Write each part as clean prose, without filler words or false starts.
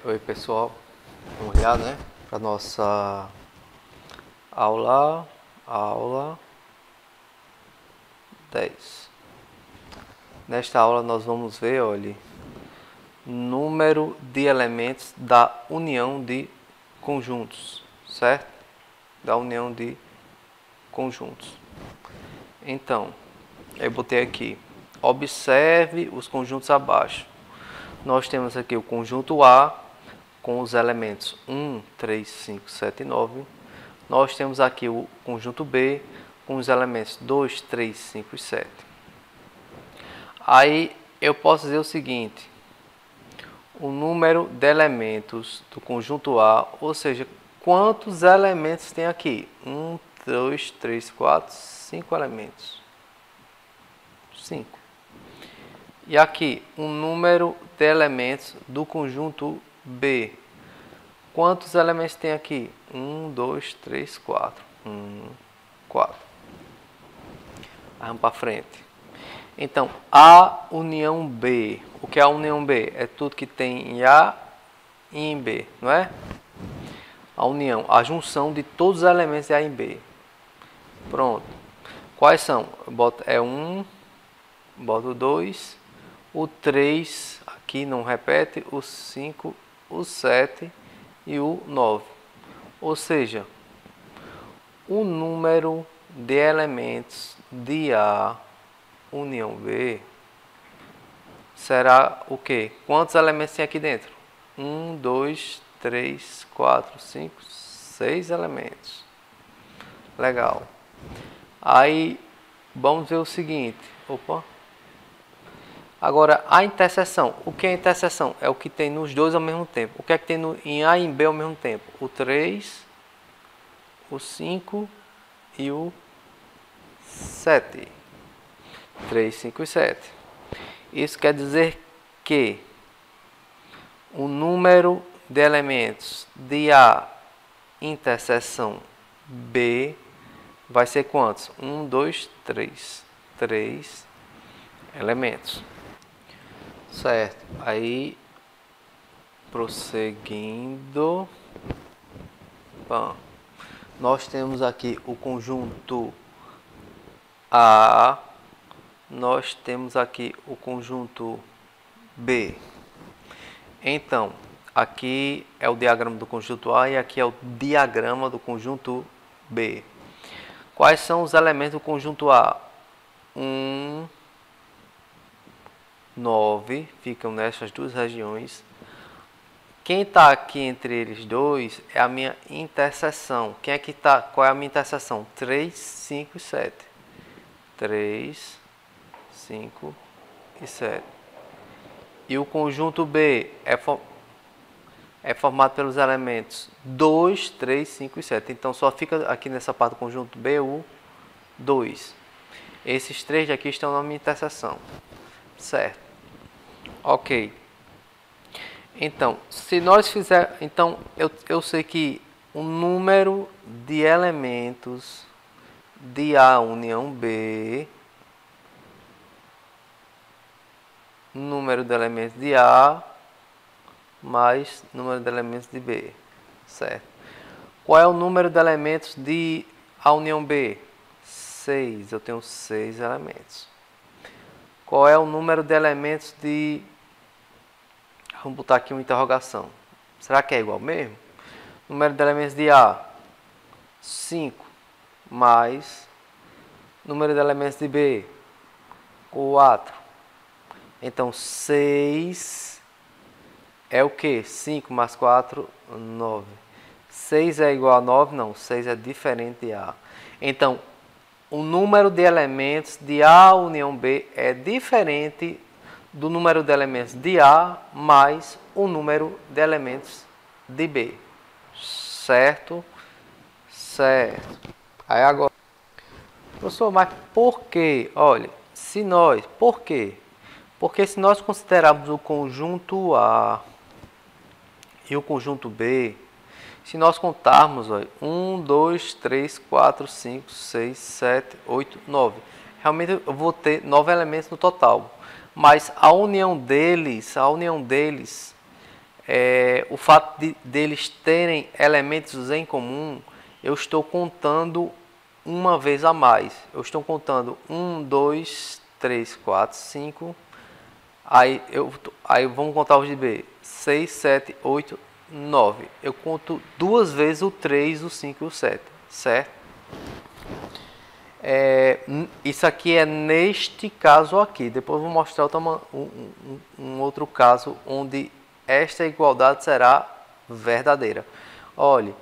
Oi pessoal, vamos olhar, né, para nossa aula 10. Nesta aula nós vamos ver, olha, número de elementos da união de conjuntos, certo? Da união de conjuntos. Então, eu botei aqui, observe os conjuntos abaixo. Nós temos aqui o conjunto A com os elementos 1, 3, 5, 7 e 9. Nós temos aqui o conjunto B com os elementos 2, 3, 5 e 7. Aí eu posso dizer o seguinte, o número de elementos do conjunto A, ou seja, quantos elementos tem aqui? 1, 2, 3, 4, 5 elementos. 5. E aqui, o número de elementos do conjunto B. Quantos elementos tem aqui? 1, 2, 3, 4. 4. Vamos para frente. Então, A união B. O que é a união B? É tudo que tem em A e em B, não é? A união, a junção de todos os elementos de A e B. Pronto. Quais são? É 1, boto 2, o 3, aqui não repete, o 5, o 7 e o 9. Ou seja, o número de elementos de A união B será o quê? Quantos elementos tem aqui dentro? 1, 2, 3, 4, 5, 6 elementos. Legal. Aí, vamos ver o seguinte. Opa. Agora, a interseção. O que é interseção? É o que tem nos dois ao mesmo tempo. O que é que tem em A e em B ao mesmo tempo? O 3, o 5 e o 7. 3, 5 e 7. Isso quer dizer que o número de elementos de A interseção B vai ser quantos? 1, 2, 3. 3 elementos. Certo. Aí, prosseguindo. Bom, nós temos aqui o conjunto A. Nós temos aqui o conjunto B. Então, aqui é o diagrama do conjunto A e aqui é o diagrama do conjunto B. Quais são os elementos do conjunto A? 1, 9, ficam nessas duas regiões. Quem está aqui entre eles dois é a minha interseção. Quem é que está? Qual é a minha interseção? 3, 5 e 7. 3, 5 e 7. E o conjunto B é formado pelos elementos 2, 3, 5 e 7. Então só fica aqui nessa parte do conjunto B o 2. Esses três aqui estão na minha interseção. Certo. Ok. Então, se nós fizermos... Então, eu sei que o número de elementos de A união B, número de elementos de A mais número de elementos de B, certo? Qual é o número de elementos de A união B? 6, eu tenho 6 elementos. Qual é o número de elementos de... Vamos botar aqui uma interrogação. Será que é igual mesmo? Número de elementos de A, 5, mais número de elementos de B, 4. Então, 6 é o que? 5 mais 4, 9. 6 é igual a 9? Não, 6 é diferente de A. Então, o número de elementos de A união B é diferente do número de elementos de A mais o número de elementos de B. Certo? Certo. Aí agora... Professor, mas por quê? Olha, se nós... Por quê? Porque se nós considerarmos o conjunto A e o conjunto B, se nós contarmos, olha, 1, 2, 3, 4, 5, 6, 7, 8, 9. Realmente eu vou ter 9 elementos no total. Mas a união deles o fato deles terem elementos em comum, eu estou contando uma vez a mais. Eu estou contando 1, 2, 3, 4, 5. Aí vamos contar os de B. 6, 7, 8, 9. Eu conto duas vezes o 3, o 5 e o 7. Certo? Isso aqui é neste caso aqui. Depois eu vou mostrar um outro caso onde esta igualdade será verdadeira. Olhe,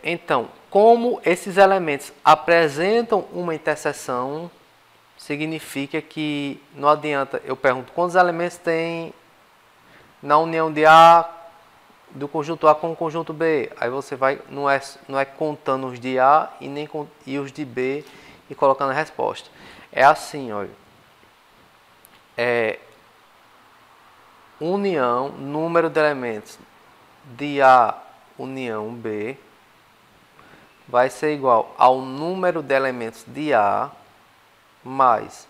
então, como esses elementos apresentam uma interseção, significa que não adianta, eu pergunto quantos elementos tem na união de A, do conjunto A com o conjunto B. Aí você vai, não é contando os de A e os de B e colocando a resposta. É assim, olha. União, número de elementos de A união B vai ser igual ao número de elementos de A mais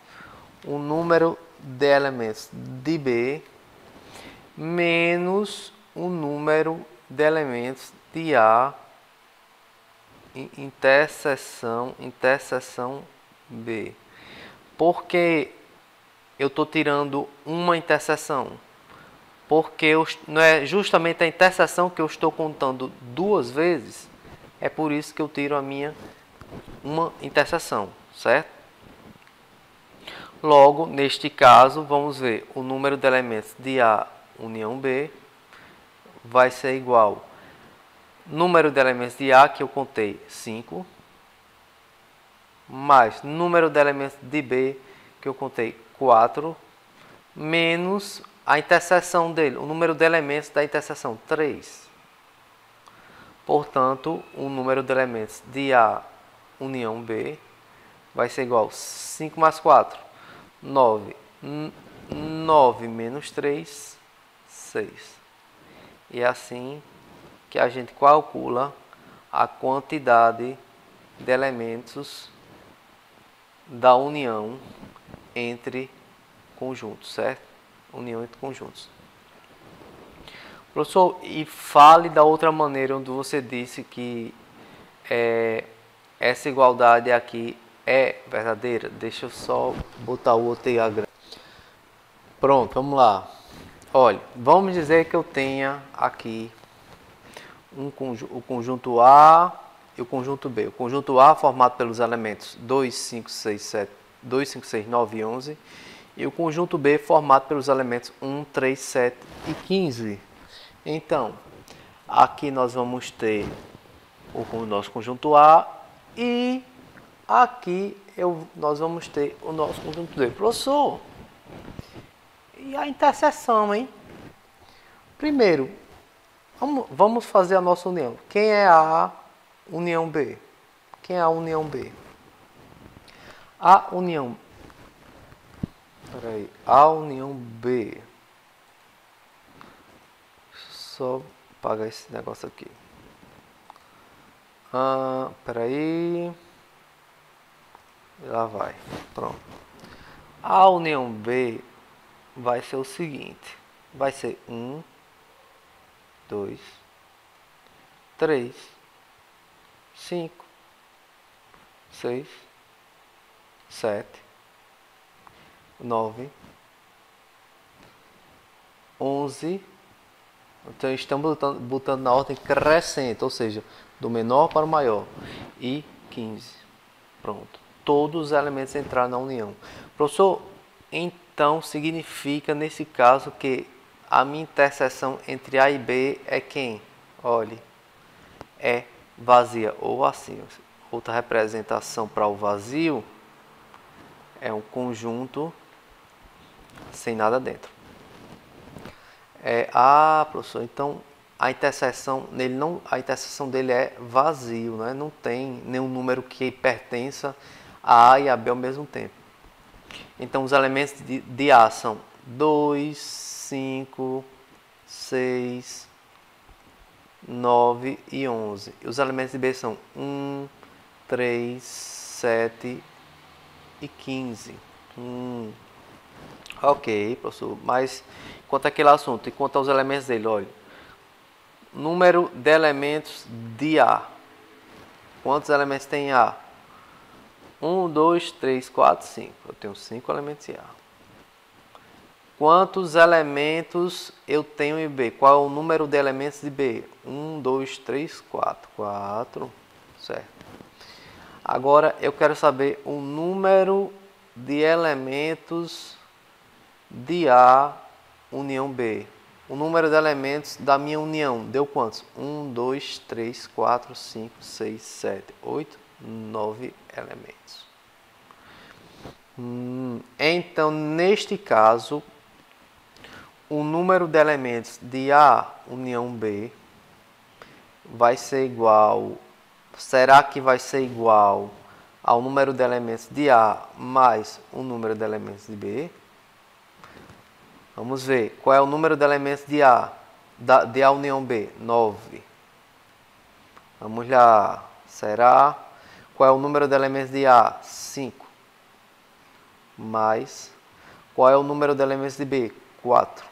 o número de elementos de B menos o número de elementos de A interseção B. Porque eu estou tirando uma interseção? Porque não é justamente a interseção que eu estou contando duas vezes, é por isso que eu tiro uma interseção, certo? Logo, neste caso, vamos ver o número de elementos de A união B vai ser igual número de elementos de A, que eu contei 5, mais número de elementos de B, que eu contei 4, menos a interseção dele, o número de elementos da interseção, 3. Portanto, o número de elementos de A união B vai ser igual a 5 mais 4, 9. 9 menos 3, 6. E é assim que a gente calcula a quantidade de elementos da união entre conjuntos, certo? União entre conjuntos. Professor, e fale da outra maneira onde você disse que essa igualdade aqui é verdadeira. Deixa eu só botar o outro diagrama. Pronto, vamos lá. Olha, vamos dizer que eu tenha aqui o conjunto A e o conjunto B. O conjunto A formado pelos elementos 2, 5, 6, 9 e 11. E o conjunto B formado pelos elementos 1, 3, 7 e 15. Então, aqui nós vamos ter o nosso conjunto A e aqui nós vamos ter o nosso conjunto B. Professor, e a interseção, hein? Primeiro, vamos fazer a nossa união. Quem é a união B? Quem é a união B? A união B. Só apagar esse negócio aqui. Peraí. Lá vai. Pronto. A união B vai ser o seguinte. Vai ser 1, 2, 3, 5, 6, 7, 9, 11. Então estamos botando na ordem crescente, ou seja, do menor para o maior. E 15. Pronto. Todos os elementos entraram na união. Professor, então significa nesse caso que a minha interseção entre A e B é quem? Olhe, é vazia. Ou assim, outra representação para o vazio é um conjunto sem nada dentro. Professor, então a interseção dele é vazio, né? Não tem nenhum número que pertença a A e a B ao mesmo tempo. Então os elementos de A são 2, 5, 6, 9 e 11. E os elementos de B são 1, 3, 7 e 15. Ok, professor, mas quanto àquele assunto e quanto aos elementos dele, olha. Número de elementos de A. Quantos elementos tem A? 1, 2, 3, 4, 5. Eu tenho 5 elementos em A. Quantos elementos eu tenho em B? Qual é o número de elementos de B? 1, 2, 3, 4. 4. Certo. Agora eu quero saber o número de elementos de A união B. O número de elementos da minha união deu quantos? 1, 2, 3, 4, 5, 6, 7, 8, 9 elementos. Então, neste caso, o número de elementos de A união B vai ser igual... Será que vai ser igual ao número de elementos de A mais o número de elementos de B? Vamos ver. Qual é o número de elementos de A? De A união B? 9. Vamos lá. Será? Qual é o número de elementos de A? 5. Mais. Qual é o número de elementos de B? 4.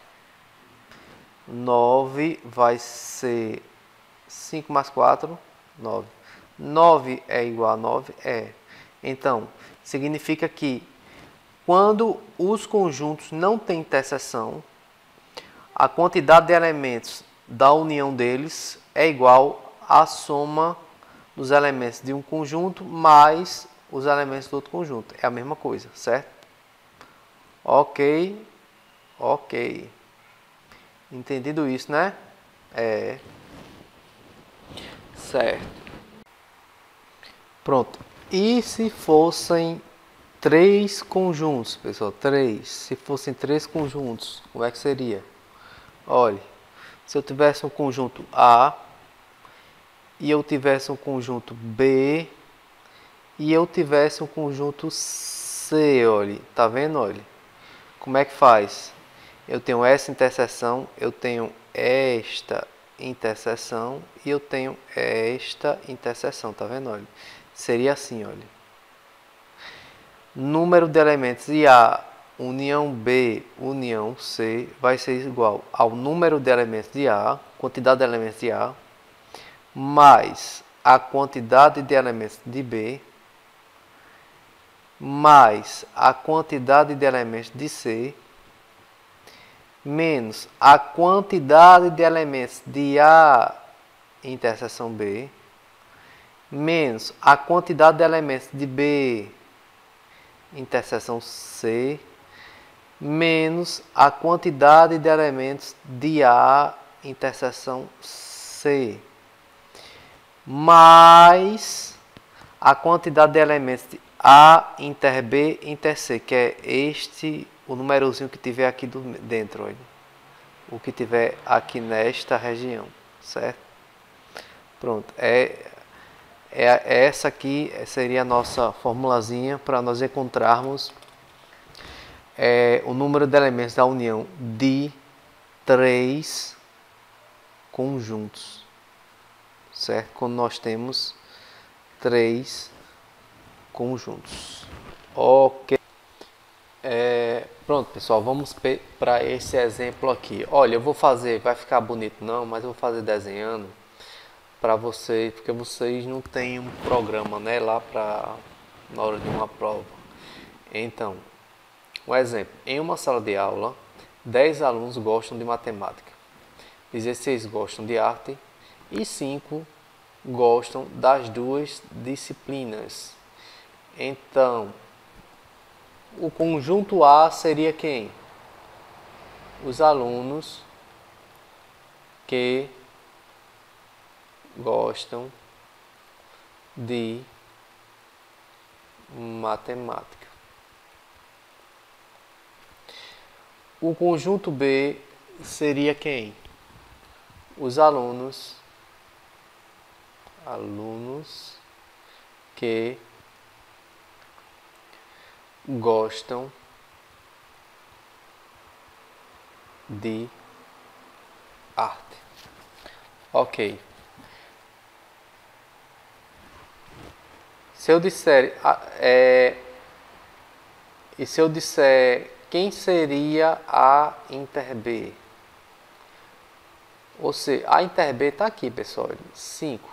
9 vai ser 5 mais 4, 9. 9 é igual a 9? É. Então, significa que quando os conjuntos não têm interseção, a quantidade de elementos da união deles é igual à soma dos elementos de um conjunto mais os elementos do outro conjunto. É a mesma coisa, certo? Ok. Ok. Entendido isso, né? É. Certo. Pronto. E se fossem 3 conjuntos, pessoal? 3. Se fossem 3 conjuntos, como é que seria? Olha, se eu tivesse um conjunto A, e eu tivesse um conjunto B, e eu tivesse um conjunto C, olha, tá vendo? Olha, como é que faz? Eu tenho essa interseção, eu tenho esta interseção e eu tenho esta interseção, tá vendo? Olha, seria assim, olha. Número de elementos de A união B união C vai ser igual ao número de elementos de A, quantidade de elementos de A, mais a quantidade de elementos de B, mais a quantidade de elementos de C, menos a quantidade de elementos de A interseção B, menos a quantidade de elementos de B interseção C, menos a quantidade de elementos de A interseção C, mais a quantidade de elementos de A inter B inter C, que é este, o númerozinho que tiver aqui dentro, olha. O que tiver aqui nesta região, certo? Pronto, essa aqui seria a nossa formulazinha para nós encontrarmos o número de elementos da união de 3 conjuntos, certo? Quando nós temos 3 conjuntos. Ok. Pronto, pessoal, vamos para esse exemplo aqui. Olha, eu vou fazer, vai ficar bonito não, mas eu vou fazer desenhando para vocês, porque vocês não têm um programa, né, lá na hora de uma prova. Então, um exemplo, em uma sala de aula, 10 alunos gostam de matemática, 16 gostam de arte e 5 gostam das duas disciplinas. Então, o conjunto A seria quem? Os alunos que gostam de matemática. O conjunto B seria quem? Os alunos que gostam de arte. Ok. Se eu disser quem seria a Inter B? Ou seja, a Inter B está aqui, pessoal, 5.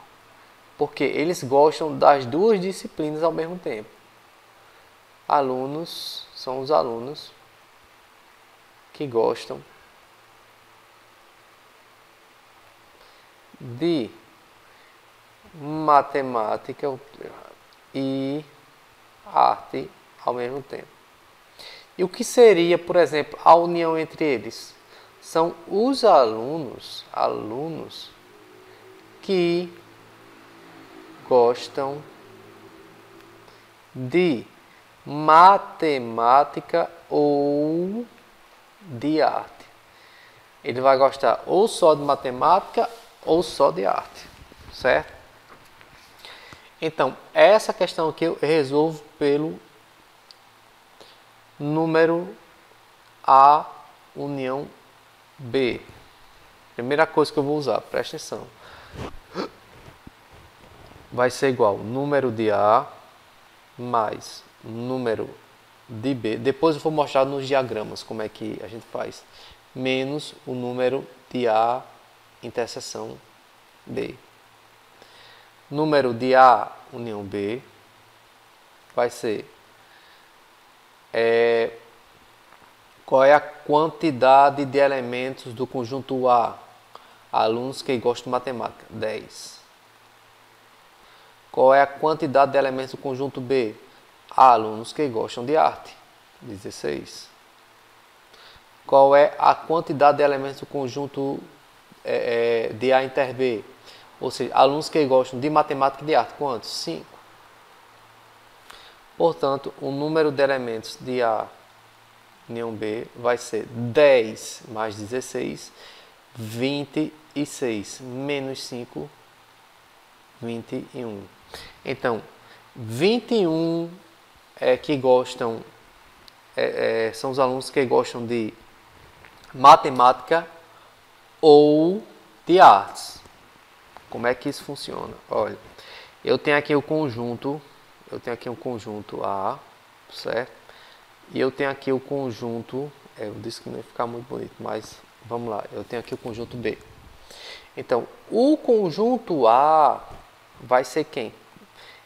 Porque eles gostam das duas disciplinas ao mesmo tempo. Alunos, são os alunos que gostam de matemática e arte ao mesmo tempo. E o que seria, por exemplo, a união entre eles? São os alunos que gostam de matemática ou de arte. Ele vai gostar ou só de matemática ou só de arte, certo? Então, essa questão aqui eu resolvo pelo número A união B. Primeira coisa que eu vou usar, presta atenção. Vai ser igual número de A mais número de B. Depois eu vou mostrar nos diagramas como é que a gente faz. Menos o número de A interseção B. Número de A união B vai ser qual é a quantidade de elementos do conjunto A? Alunos que gostam de matemática, 10. Qual é a quantidade de elementos do conjunto B? Alunos que gostam de arte, 16. Qual é a quantidade de elementos do conjunto de A inter B? Ou seja, alunos que gostam de matemática e de arte, quantos? 5. Portanto, o número de elementos de A união B vai ser 10 mais 16, 26, menos 5, 21. Então, 21 que gostam, são os alunos que gostam de matemática ou de artes. Como é que isso funciona? Olha, eu tenho aqui um conjunto A, certo? E eu tenho aqui o conjunto, eu disse que não ia ficar muito bonito, mas vamos lá, eu tenho aqui o conjunto B. Então, o conjunto A vai ser quem?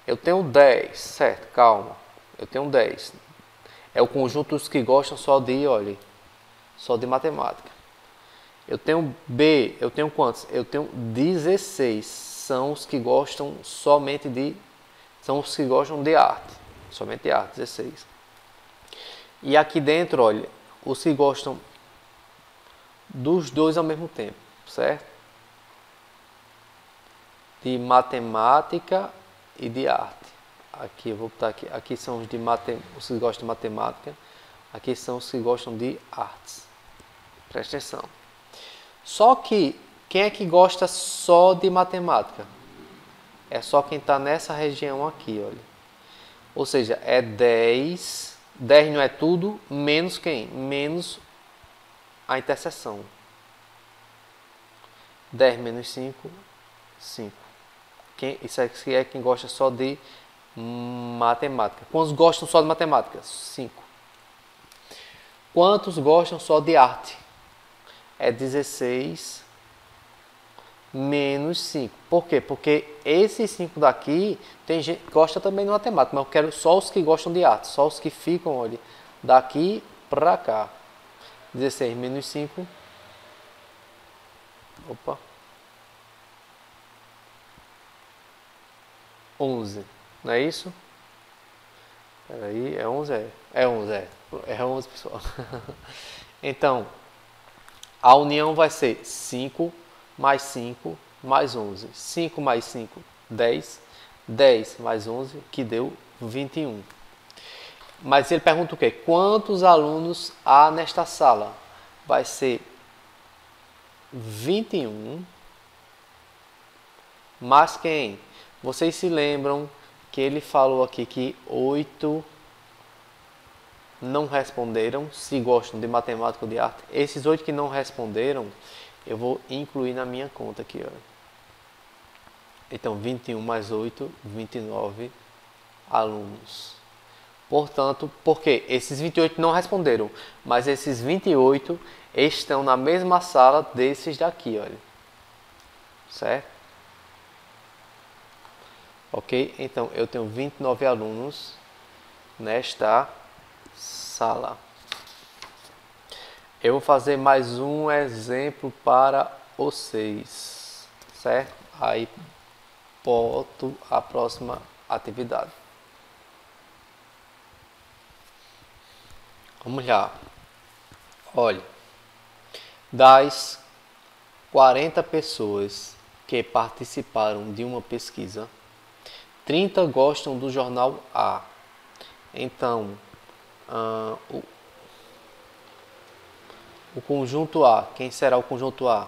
Eu tenho 10, certo? Calma, eu tenho 10. É o conjunto dos que gostam só de, olha, só de matemática. Eu tenho B, eu tenho quantos? Eu tenho 16, são os que gostam somente de, são os que gostam de arte, somente de arte, 16. E aqui dentro, olha, os que gostam dos dois ao mesmo tempo, certo? De matemática e de arte. Aqui eu vou botar aqui. Aqui são os que gostam de matemática. Aqui são os que gostam de artes. Presta atenção. Só que quem é que gosta só de matemática? É só quem está nessa região aqui, olha. Ou seja, é 10. 10 não é tudo, menos quem? Menos a interseção. 10 menos 5, 5. Isso aqui é quem gosta só de matemática. Quantos gostam só de matemática? 5. Quantos gostam só de arte? É 16 menos 5. Por quê? Porque esses 5 daqui, tem gente que gosta também de matemática, mas eu quero só os que gostam de arte, só os que ficam, olha, daqui para cá. 16 menos 5. Opa. 11. Não é isso? Espera aí, é 11? É 11, é 11, pessoal. Então, a união vai ser 5 mais 5 mais 11. 5 mais 5, 10. 10 mais 11, que deu 21. Mas ele pergunta o quê? Quantos alunos há nesta sala? Vai ser 21 mais quem? Vocês se lembram que ele falou aqui que 8 não responderam, se gostam de matemática ou de arte. Esses 8 que não responderam, eu vou incluir na minha conta aqui, ó. Então, 21 mais 8, 29 alunos. Portanto, porque esses 28 não responderam, mas esses 28 estão na mesma sala desses daqui, olha. Certo? Ok? Então, eu tenho 29 alunos nesta sala. Eu vou fazer mais um exemplo para vocês, certo? Aí, boto a próxima atividade. Vamos lá. Olha, das 40 pessoas que participaram de uma pesquisa, 30 gostam do jornal A. Então, o conjunto A, quem será o conjunto A?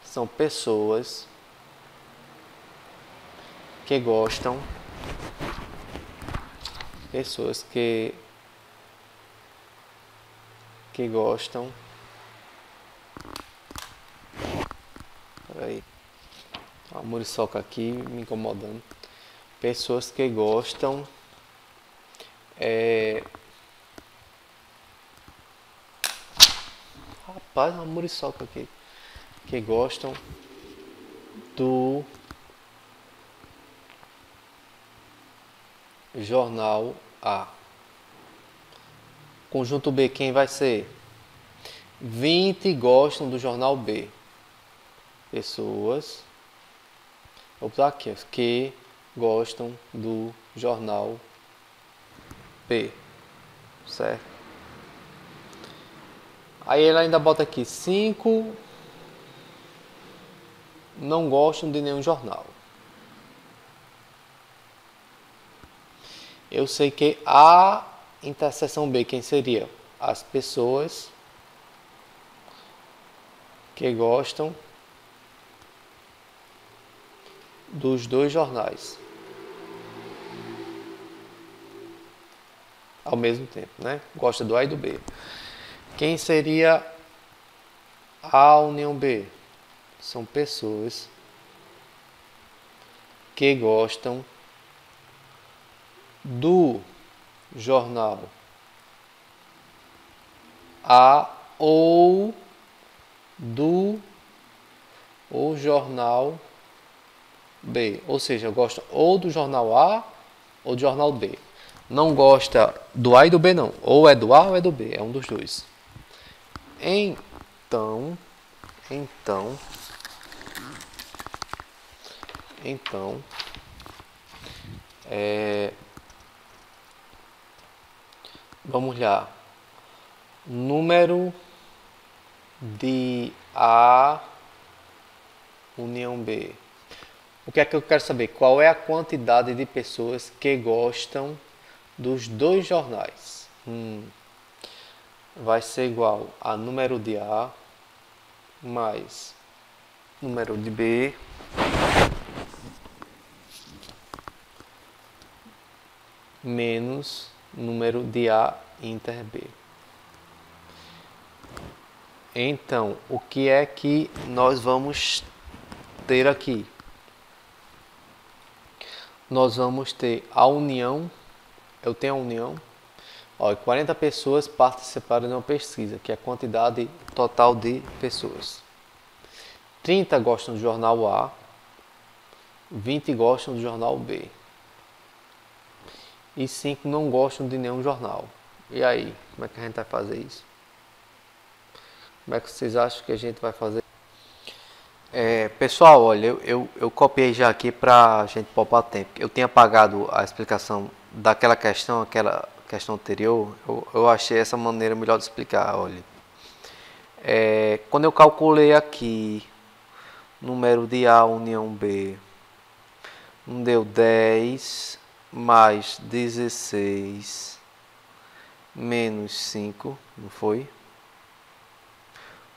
São pessoas que gostam, que gostam. Peraí, a muriçoca aqui me incomodando. Pessoas que gostam rapaz, uma muriçoca aqui. Que gostam do jornal A. Conjunto B, quem vai ser? 20 gostam do jornal B. Pessoas, vou botar aqui, que gostam do jornal B. Certo? Aí ele ainda bota aqui 5 não gostam de nenhum jornal. Eu sei que a interseção B, quem seria? As pessoas que gostam dos dois jornais ao mesmo tempo, né? Gosta do A e do B. Quem seria a união B? São pessoas que gostam do jornal A ou do jornal B. Ou seja, gosta ou do jornal A ou do jornal B. Não gosta do A e do B, não. Ou é do A ou é do B. É um dos dois. Então, vamos lá. Número de A união B. O que é que eu quero saber? Qual é a quantidade de pessoas que gostam dos dois jornais? Vai ser igual a número de A mais número de B menos número de A inter B. Então, o que é que nós vamos ter aqui? Nós vamos ter a união, eu tenho a união, 40 pessoas participaram de uma pesquisa, que é a quantidade total de pessoas. 30 gostam do jornal A, 20 gostam do jornal B. E 5 não gostam de nenhum jornal. E aí, como é que a gente vai fazer isso? Como é que vocês acham que a gente vai fazer? Pessoal, olha, eu copiei já aqui para a gente poupar tempo. Eu tinha apagado a explicação daquela questão, aquela questão anterior. Eu achei essa maneira melhor de explicar, olha. Quando eu calculei aqui número de A união B, não deu 10 mais 16 menos 5, não foi?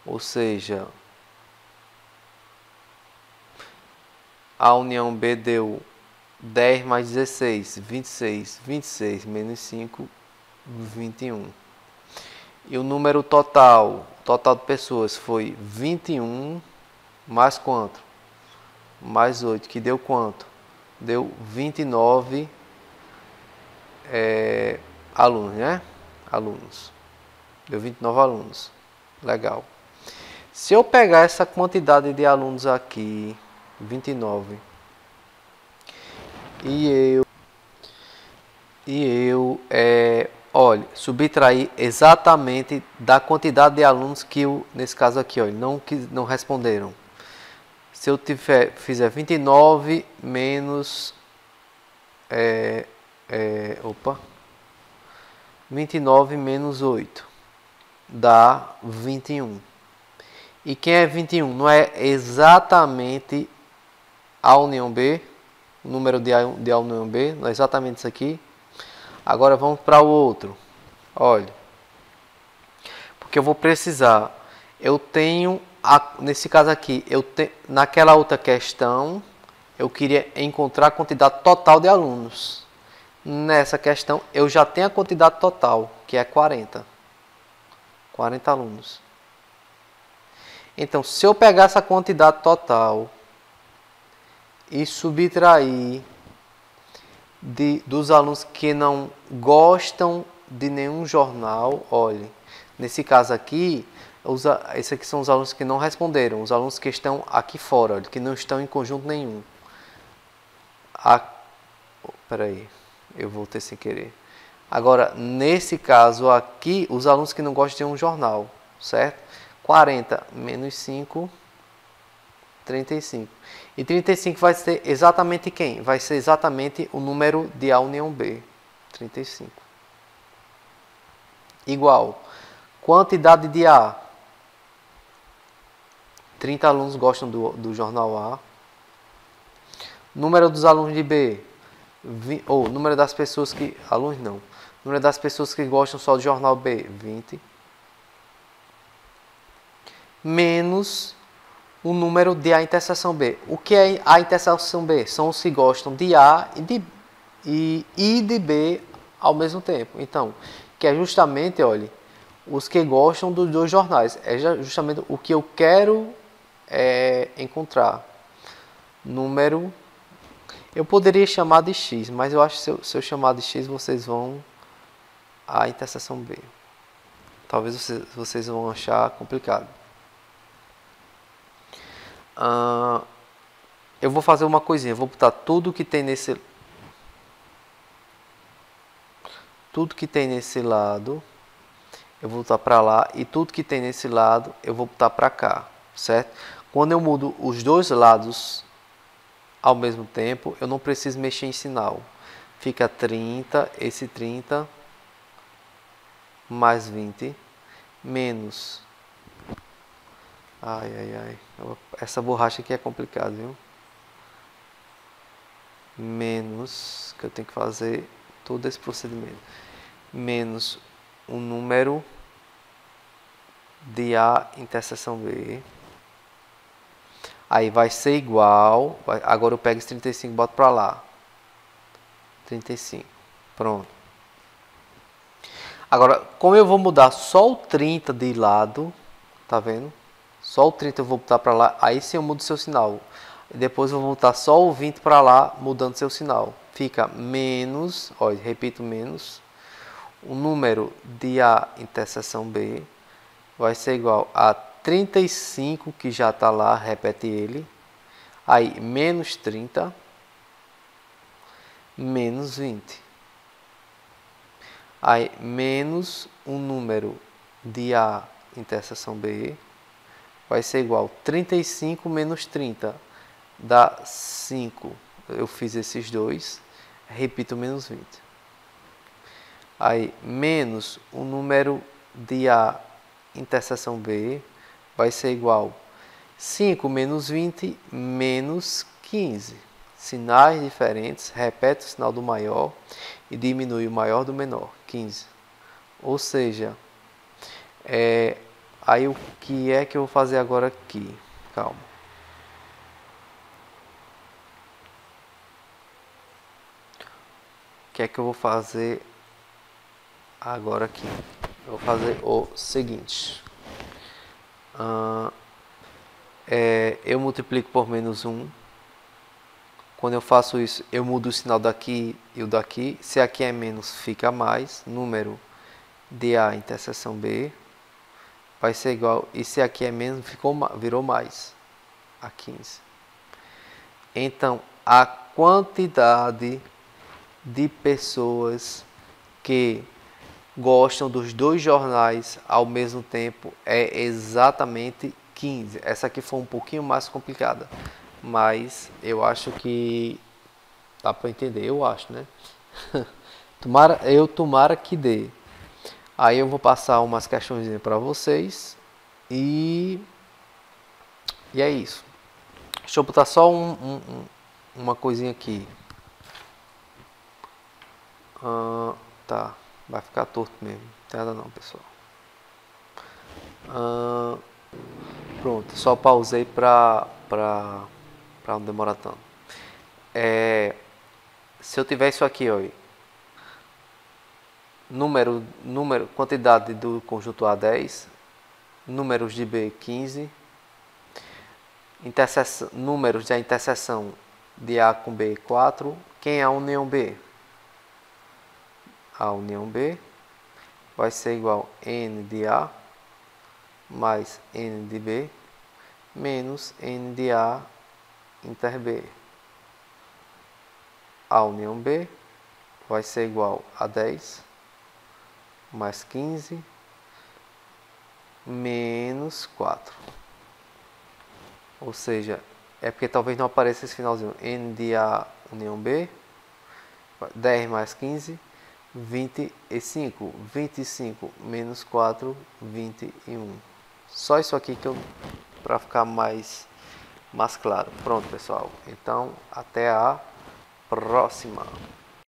Ou seja, a união B deu 10 mais 16, 26. 26 menos 5, 21. E o número total de pessoas foi 21 mais quanto? Mais 8, que deu quanto? Deu 29 alunos, né? Alunos. Deu 29 alunos. Legal. Se eu pegar essa quantidade de alunos aqui, 29, e eu olha, subtrair exatamente da quantidade de alunos que eu, nesse caso aqui, olha, não responderam. Se eu fizer 29 menos 29 menos 8 dá 21. E quem é 21? Não é exatamente A união B, o número de A união B, não é exatamente isso aqui. Agora vamos para o outro. Olha, porque eu vou precisar, eu tenho, nesse caso aqui, naquela outra questão, eu queria encontrar a quantidade total de alunos. Nessa questão, eu já tenho a quantidade total, que é 40. 40 alunos. Então, se eu pegar essa quantidade total e subtrair dos alunos que não gostam de nenhum jornal, olhe, nesse caso aqui, esses aqui são os alunos que não responderam, os alunos que estão aqui fora, olha, que não estão em conjunto nenhum. Peraí, eu voltei sem querer. Agora, nesse caso aqui, os alunos que não gostam de um jornal, certo? 40 menos 5, 35. E 35 vai ser exatamente quem? Vai ser exatamente o número de A união B. 35. Igual. Quantidade de A. 30 alunos gostam do jornal A. Número dos alunos de B. Número das pessoas que... Alunos não. Número das pessoas que gostam só do jornal B. 20. Menos o número de A interseção B. O que é A interseção B? São os que gostam de A e de B ao mesmo tempo. Então, que é justamente, olha, os que gostam dos dois jornais. É justamente o que eu quero encontrar. Número... Eu poderia chamar de X, mas eu acho que se eu chamar de X, vocês vão A interseção B. Talvez vocês vão achar complicado. Eu vou fazer uma coisinha, vou botar tudo que tem nesse lado, eu vou botar para lá, e tudo que tem nesse lado, eu vou botar para cá, certo? Quando eu mudo os dois lados ao mesmo tempo, eu não preciso mexer em sinal. Fica 30, esse 30, mais 20, menos... Essa borracha aqui é complicada, viu? Menos, que eu tenho que fazer todo esse procedimento. Menos o número de A interseção B. Aí vai ser igual. Agora eu pego esse 35 e boto para lá. 35. Pronto. Agora, como eu vou mudar só o 30 de lado, tá vendo? Só o 30 eu vou botar para lá, aí sim eu mudo seu sinal. Depois eu vou botar só o 20 para lá, mudando seu sinal. Fica menos, olha, repito, menos. O número de A interseção B vai ser igual a 35, que já está lá, repete ele. Aí, menos 30, menos 20. Aí, menos o número de A interseção B vai ser igual a 35 menos 30, dá 5. Eu fiz esses dois, repito, menos 20. Aí, menos o número de A interseção B vai ser igual a 5 menos 20 menos 15. Sinais diferentes, repete o sinal do maior e diminui o maior do menor, 15. Ou seja, aí o que é que eu vou fazer agora aqui? Calma. O que é que eu vou fazer agora aqui? Eu vou fazer o seguinte. Eu multiplico por menos 1. Quando eu faço isso, eu mudo o sinal daqui e o daqui. Se aqui é menos, fica mais. Número de A interseção B vai ser igual. E se aqui é menos, virou mais. A 15. Então, a quantidade de pessoas que gostam dos dois jornais ao mesmo tempo é exatamente 15. Essa aqui foi um pouquinho mais complicada, mas eu acho que dá para entender, eu acho, né? Tomara que dê. Aí eu vou passar umas questões para vocês e é isso. Deixa eu botar só uma coisinha aqui. Tá, vai ficar torto mesmo. Não tem nada não, pessoal. Pronto, só pausei pra não demorar tanto. Se eu tiver isso aqui, ó, quantidade do conjunto A 10, números de B 15, números da interseção de A com B 4, quem é a união B? A união B vai ser igual a N de A mais N de B menos N de A inter B. A união B vai ser igual a 10 mais 15 menos 4. Ou seja, é porque talvez não apareça esse finalzinho. N de A união B, 10 mais 15, 25. 25 menos 4, 21. Só isso aqui que para ficar mais claro. Pronto, pessoal. Então, até a próxima.